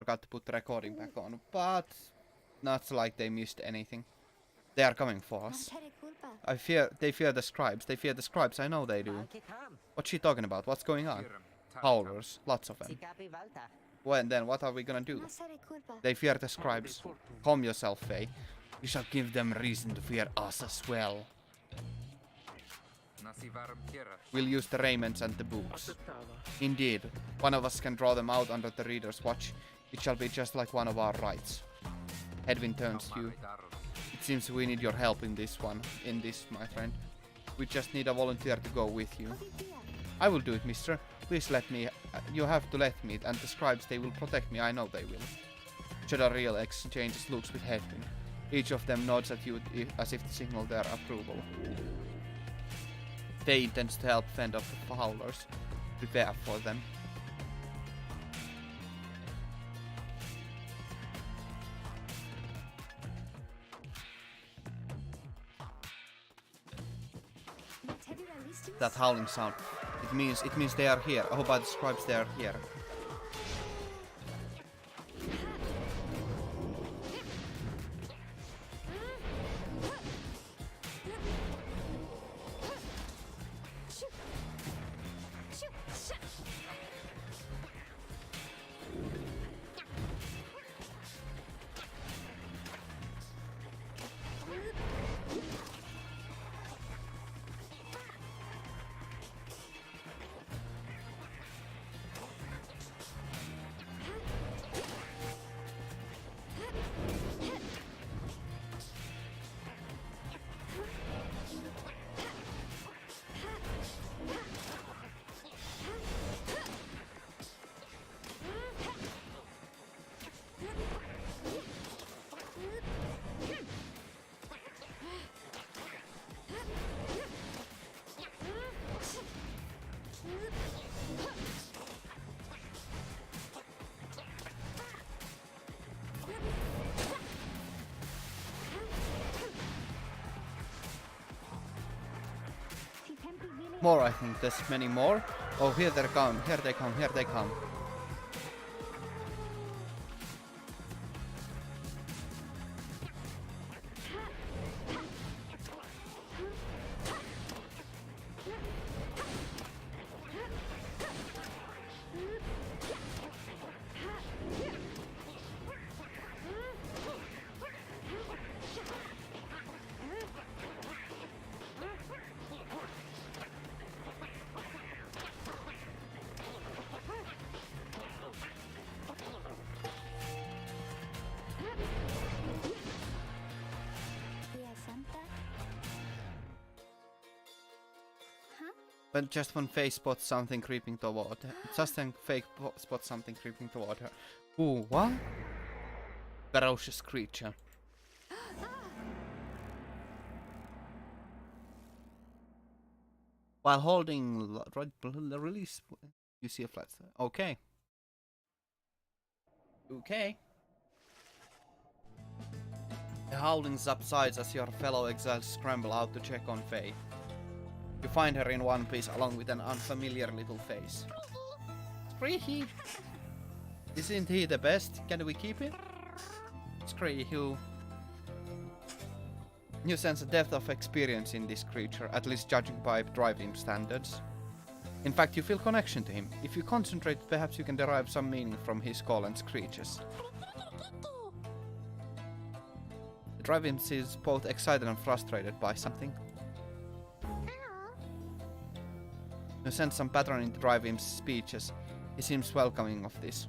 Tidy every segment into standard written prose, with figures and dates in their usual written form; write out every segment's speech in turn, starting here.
forgot to put the recording back on, but not like they missed anything. They are coming for us. They fear the scribes. They fear the scribes, I know they do. What's she talking about? What's going on? Howlers, lots of them. Well, then what are we gonna do? They fear the scribes. Calm yourself, Faye. We shall give them reason to fear us as well. We'll use the raiments and the books. Indeed, one of us can draw them out under the reader's watch. It shall be just like one of our rights. Edwin turns to you. It seems we need your help in this, my friend. We just need a volunteer to go with you. I will do it, mister. Please let me. You have to let me, and the scribes, they will protect me, I know they will. Jodariel exchanges looks with Hedwig. Each of them nods at you as if to signal their approval. They intend to help fend off the howlers. Prepare for them. That howling sound. It means they are here. Oh, by the scribes, they are here. More, I think. There's many more. Oh, here they come. Here they come. Here they come. But just when Faye spots something creeping toward her. Just when Faye spots something creeping toward her. Ooh, what? Ferocious creature. While holding release, you see a flat. Okay. Okay. The howling subsides as your fellow exiles scramble out to check on Faye. You find her in one piece along with an unfamiliar little face. Screehy! Isn't he the best? Can we keep him? Screehy. You sense a depth of experience in this creature, at least judging by driving standards. In fact, you feel connection to him. If you concentrate, perhaps you can derive some meaning from his call and screeches. The drive-in seems both excited and frustrated by something. You sense some pattern in the drive-in's speeches. He seems welcoming of this.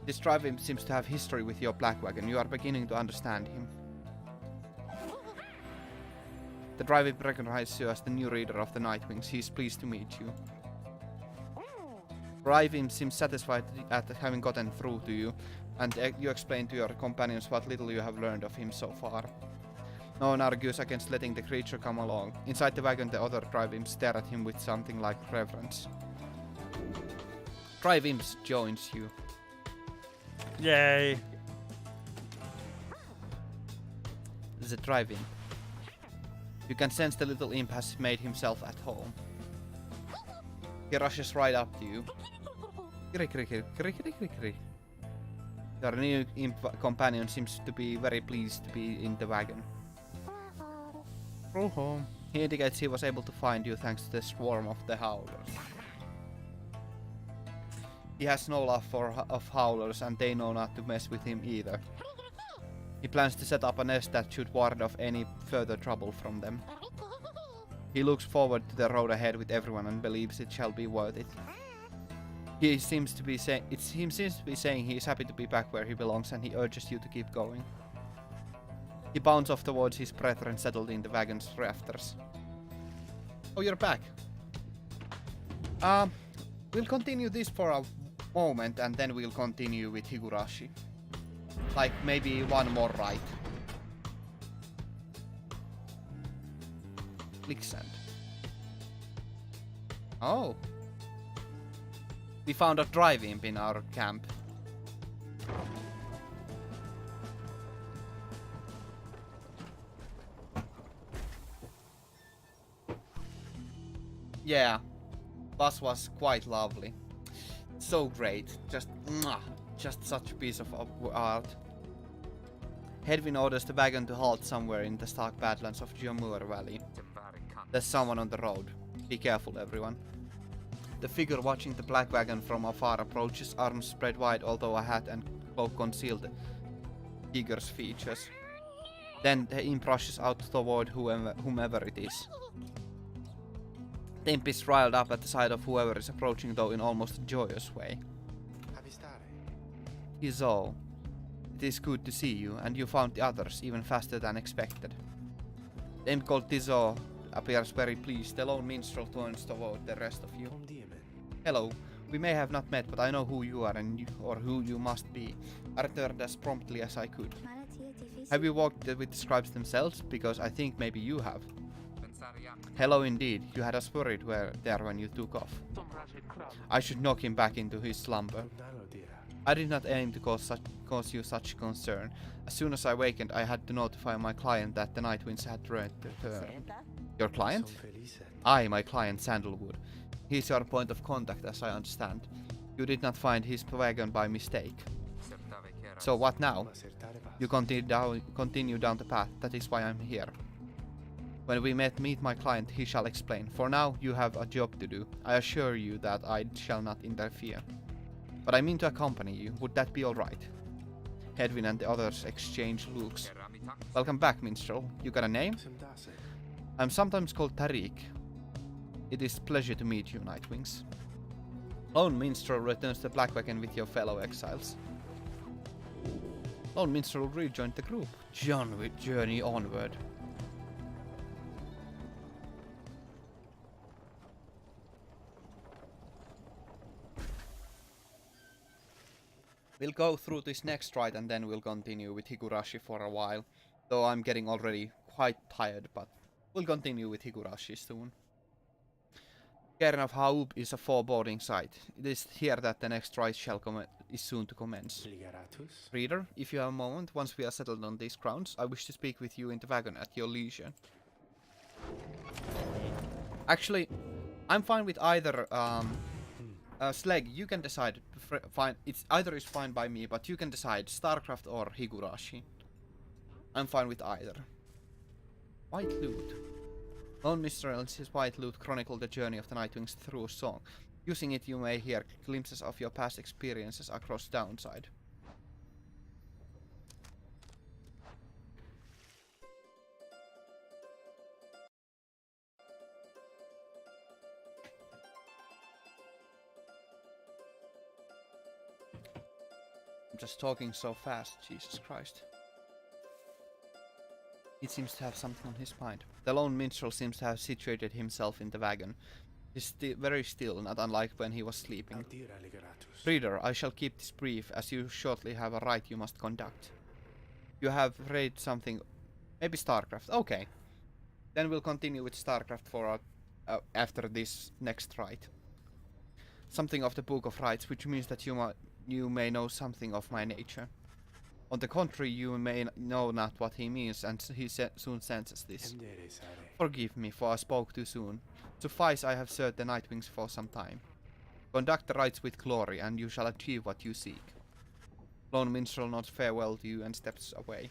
This drive-in seems to have history with your black wagon. You are beginning to understand him. The drive-in recognizes you as the new reader of the Nightwings. He is pleased to meet you. Drive-in seems satisfied at having gotten through to you, and you explain to your companions what little you have learned of him so far. No one argues against letting the creature come along. Inside the wagon, the other drive-imps stare at him with something like reverence. Drive-imps joins you. Yay! The drive-in. You can sense the little imp has made himself at home. He rushes right up to you. Your new companion seems to be very pleased to be in the wagon. He indicates he was able to find you thanks to the swarm of the howlers. He has no love of howlers, and they know not to mess with him either. He plans to set up a nest that should ward off any further trouble from them. He looks forward to the road ahead with everyone and believes it shall be worth it. He seems to be saying he is happy to be back where he belongs, and he urges you to keep going. He bounds off towards his brethren settled in the wagon's rafters. Oh, you're back. We'll continue this for a moment, and then we'll continue with Higurashi. Like maybe one more ride. Click send. Oh. We found a drive-imp in our camp. Yeah. Bus was quite lovely. So great. Just such a piece of art. Hedwin orders the wagon to halt somewhere in the stark badlands of Jamur Valley. There's someone on the road. Be careful, everyone. The figure watching the black wagon from afar approaches, arms spread wide, although a hat and cloak conceal the figure's features. Then the imp rushes out toward whomever it is. The imp is riled up at the sight of whoever is approaching, though in almost a joyous way. Izo, it is good to see you, and you found the others even faster than expected. The imp called Tizo appears very pleased. The lone minstrel turns toward the rest of you. Hello, we may have not met, but I know who you are or who you must be. I returned as promptly as I could. Have you walked with the scribes themselves? Because I think maybe you have. Hello indeed, you had us worried there when you took off. I should knock him back into his slumber. I did not aim to cause you such concern. As soon as I wakened, I had to notify my client that the night winds had returned. Your client? I, my client Sandalwood. He is your point of contact, as I understand. You did not find his wagon by mistake. So what now? You continue down the path, that is why I'm here. When we meet my client, he shall explain. For now, you have a job to do. I assure you that I shall not interfere. But I mean to accompany you. Would that be alright? Hedwin and the others exchange looks. Welcome back, minstrel. You got a name? I'm sometimes called Tariq. It is a pleasure to meet you, Nightwings. Lone Minstrel returns to the Black Wagon with your fellow exiles. Lone Minstrel rejoined the group. John will journey onward. We'll go through this next ride and then we'll continue with Higurashi for a while. Though I'm getting already quite tired, but we'll continue with Higurashi soon. Cairn of Haub is a foreboding sight. It is here that the next ride is soon to commence. Reader, if you have a moment, once we are settled on these grounds, I wish to speak with you in the wagon at your leisure. Actually, I'm fine with either. Sleg, you can decide. Fine, it's either is fine by me, but you can decide StarCraft or Higurashi. I'm fine with either. White Loot. Lone Minstrel and his White Loot chronicle the journey of the Nightwings through song. Using it, you may hear glimpses of your past experiences across Downside. I'm just talking so fast, Jesus Christ. He seems to have something on his mind. The lone minstrel seems to have situated himself in the wagon. He's very still, not unlike when he was sleeping. Reader, I shall keep this brief, as you shortly have a rite you must conduct. You have read something... maybe StarCraft. Okay. Then we'll continue with StarCraft for after this next rite. Something of the Book of Rites, which means that you may know something of my nature. On the contrary, you may know not what he means, and he soon senses this. Forgive me, for I spoke too soon. Suffice, I have served the Nightwings for some time. Conduct the rites with glory, and you shall achieve what you seek. Lone minstrel nods farewell to you and steps away.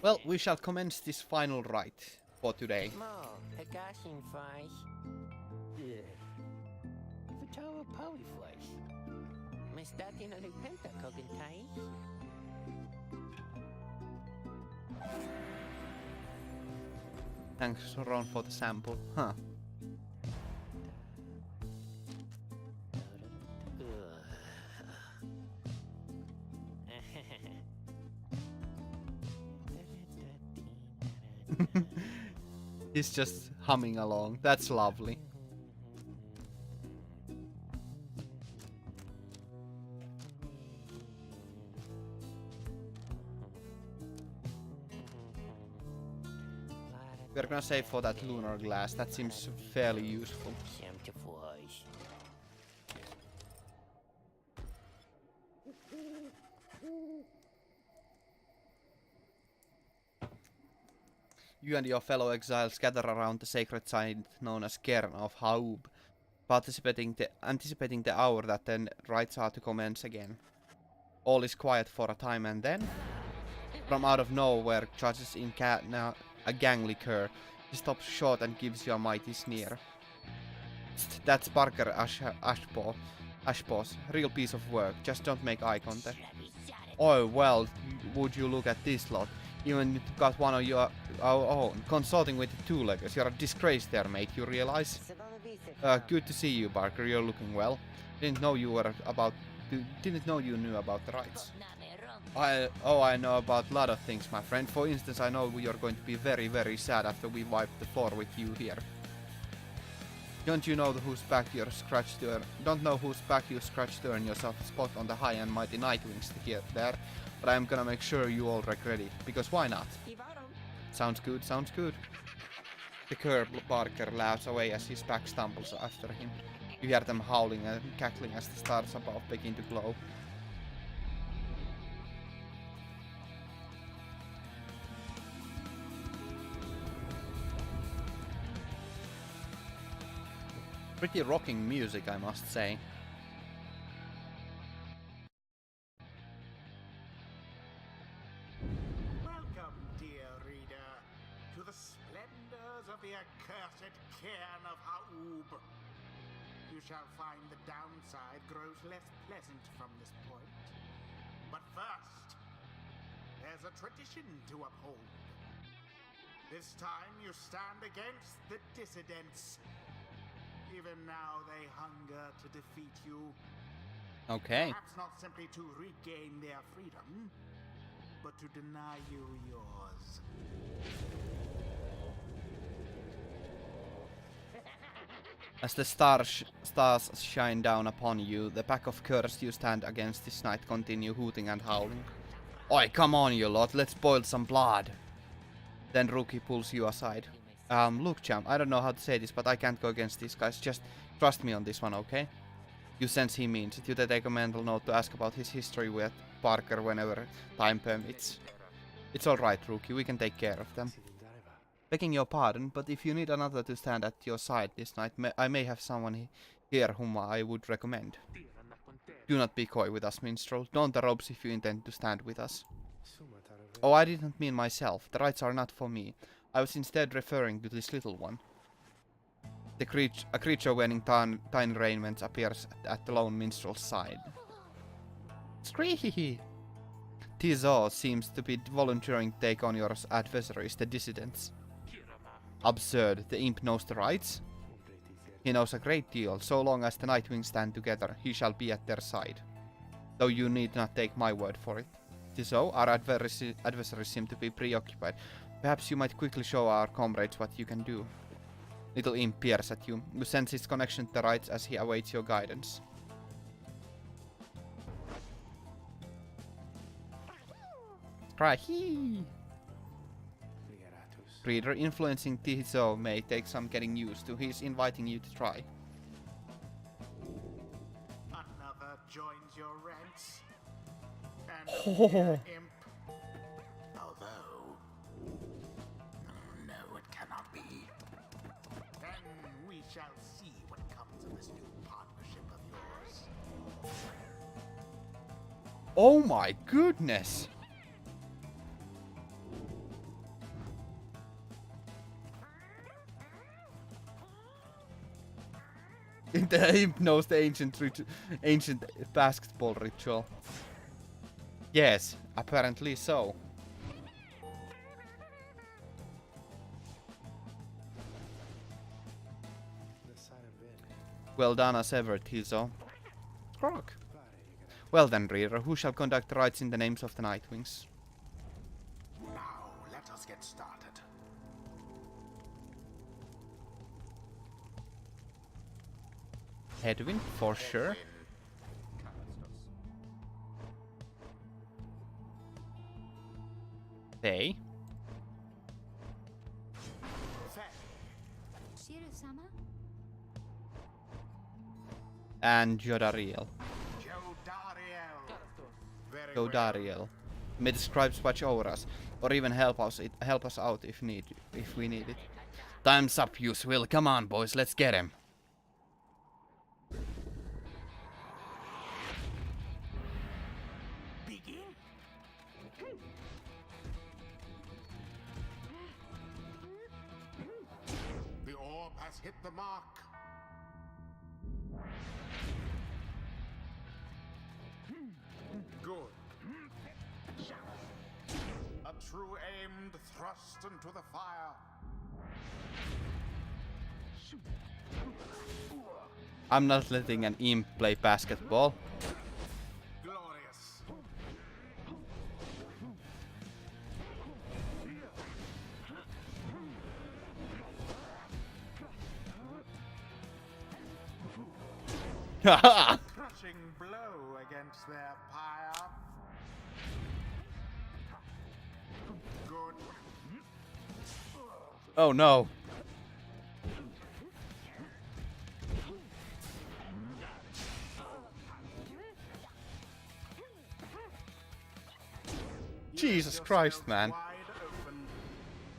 Well, we shall commence this final rite for today. Thanks, Ron, for the sample. Huh. He's just humming along. That's lovely. We're gonna save for that lunar glass. That seems fairly useful. You and your fellow exiles gather around the sacred site known as Cairn of Haub, anticipating the hour that the rites are to commence again. All is quiet for a time, and then, from out of nowhere, charges in a gangly cur. He stops short and gives you a mighty sneer. That's Parker Ashpaw's. Real piece of work. Just don't make eye contact. Oh well, would you look at this lot? Even got one of your own, consulting with the two-leggers. You're a disgrace there, mate, you realize? Good to see you, Barker. You're looking well. Didn't know you knew about the rights. I know about a lot of things, my friend. For instance, I know you're going to be very, very sad after we wipe the floor with you here. Don't know whose back you scratched to earn yourself a spot on the high and mighty Nightwings there, but I'm gonna make sure you all regret it, because why not? Sounds good, sounds good. The cur Barker laughs away as his pack stumbles after him. You hear them howling and cackling as the stars above begin to glow. Pretty rocking music, I must say. Welcome, dear reader, to the splendors of the accursed Cairn of Haub. You shall find the downside grows less pleasant from this point. But first, there's a tradition to uphold. This time you stand against the dissidents. Even now they hunger to defeat you. Okay. Perhaps not simply to regain their freedom, but to deny you yours. As the stars shine down upon you, the pack of curs you stand against this night continue hooting and howling. Oi, come on you lot, let's boil some blood. Then Rookie pulls you aside. Look, champ, I don't know how to say this, but I can't go against these guys. Just trust me on this one, okay? You sense he means it. You take a mental note to ask about his history with Parker whenever time permits. It's alright, Rookie, we can take care of them. Begging your pardon, but if you need another to stand at your side this night, I may have someone here whom I would recommend. Do not be coy with us, minstrel. Don't the ropes if you intend to stand with us. Oh, I didn't mean myself. The rights are not for me. I was instead referring to this little one. A creature wearing tiny raiments appears at the lone minstrel's side. Screehee! Tizo seems to be volunteering to take on your adversaries, the dissidents. Absurd. The imp knows the rights? He knows a great deal. So long as the Nightwings stand together, he shall be at their side. Though you need not take my word for it. Tizo, our adversaries seem to be preoccupied. Perhaps you might quickly show our comrades what you can do. Little imp peers at you. You sense his connection to the rights as he awaits your guidance. Cry hee! Reader, influencing Tizo may take some getting used to. He's inviting you to try. Another joins your ranks. once. And a Oh. mere imp. Although, no, it cannot be. Then we shall see what comes of this new partnership of yours. Oh my goodness! The imp knows the ancient basketball ritual. Yes, apparently so. Well done as ever, Tizo. Croc. Well then, reader, who shall conduct rites in the names of the Nightwings? Now, let us get started. Hedwin, for sure. They. Shiru-sama? And Jodariel. Very Jodariel. May the scribes watch over us, or even help us out if we need it. Time's up, you swill. Come on, boys, let's get him. Begin. The orb has hit the mark. Good. A true aimed thrust into the fire. I'm not letting an imp play basketball. Glorious. Haha! Crushing blow against their pyre. Good. Oh no. Jesus Your Christ, scopes man. wide open.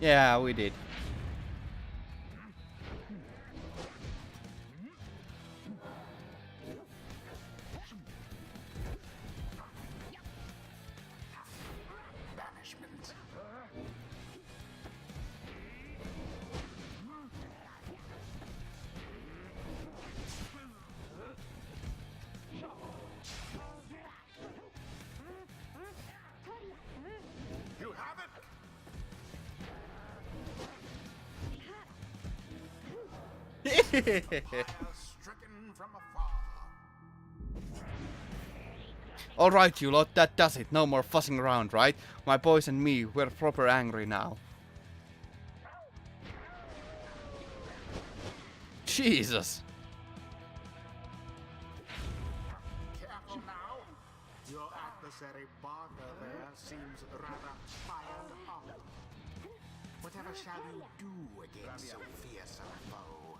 Yeah, we did. Banishment. You have it. Pyre stricken from afar. Alright, you lot, that does it. No more fussing around, right? My boys and me, we're proper angry now. Jesus. Careful now. Your adversary Barker there seems rather fired up. Whatever shall you do against so fierce a foe?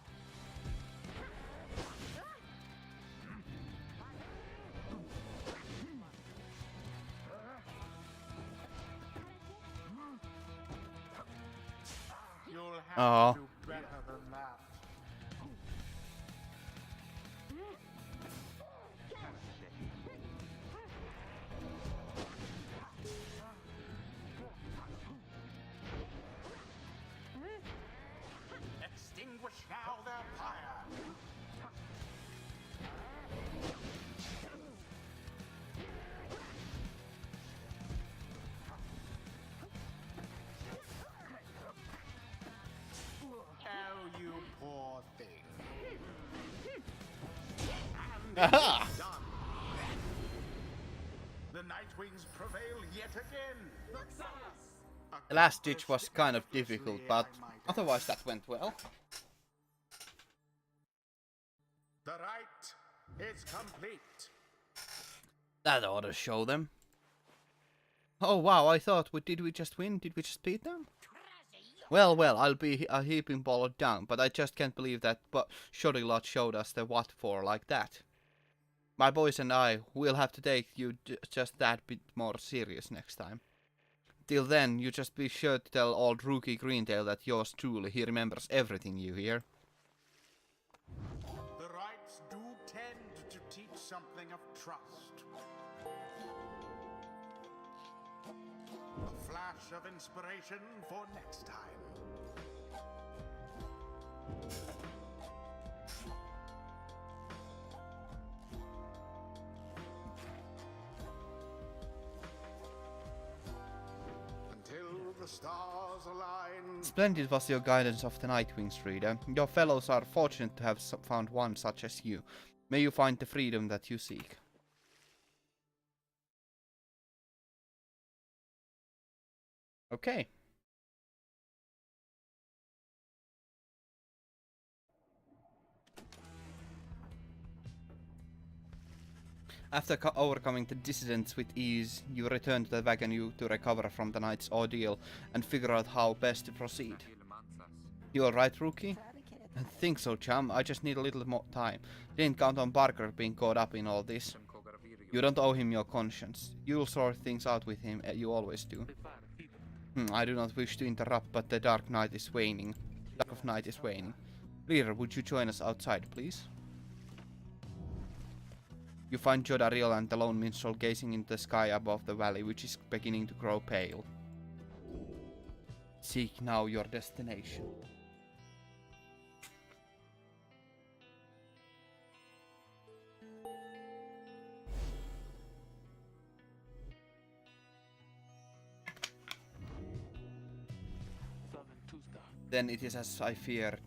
You'll have Oh. to do better than that. Extinguish now their fire. Oh, you poor thing. And Aha! it's done. The Nightwings prevail yet again. The last ditch was kind of difficult, but otherwise that went well. The rite is complete. That ought to show them. Oh wow, I thought, did we just win? Did we just beat them? Well, I'll be a heaping ball down, but I just can't believe that Shoddy Lot showed us the what for like that. My boys and I will have to take you just that bit more serious next time. Till then, you just be sure to tell old rookie Greentail that yours truly, he remembers everything you hear. The rites do tend to teach something of trust. A flash of inspiration for next time. Until the stars align. Splendid was your guidance of the Nightwings, reader. Your fellows are fortunate to have found one such as you. May you find the freedom that you seek. Okay. After overcoming the dissidents with ease, you return to the wagon to recover from the night's ordeal and figure out how best to proceed. You alright, rookie? I think so, chum. I just need a little more time. Didn't count on Barker being caught up in all this. You don't owe him your conscience. You'll sort things out with him, you always do. I do not wish to interrupt, but the dark night is waning. Dark of night is waning. Reader, would you join us outside, please? You find Jodariel and the lone minstrel gazing into the sky above the valley, which is beginning to grow pale. Seek now your destination. Then it is as I feared.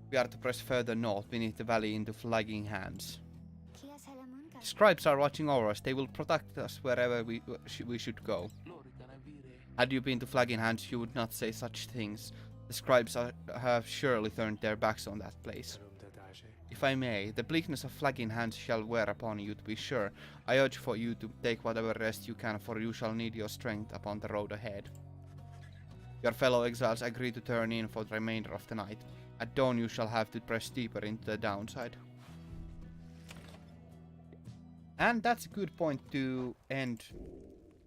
We are to press further north beneath the valley into flagging hands. The scribes are watching over us. They will protect us wherever we should go. Had you been to flagging hands, you would not say such things. The scribes have surely turned their backs on that place. If I may, the bleakness of flagging hands shall wear upon you, to be sure. I urge for you to take whatever rest you can, for you shall need your strength upon the road ahead. Your fellow exiles agree to turn in for the remainder of the night. At dawn you shall have to press deeper into the downside. And that's a good point to end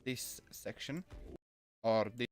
this section, or this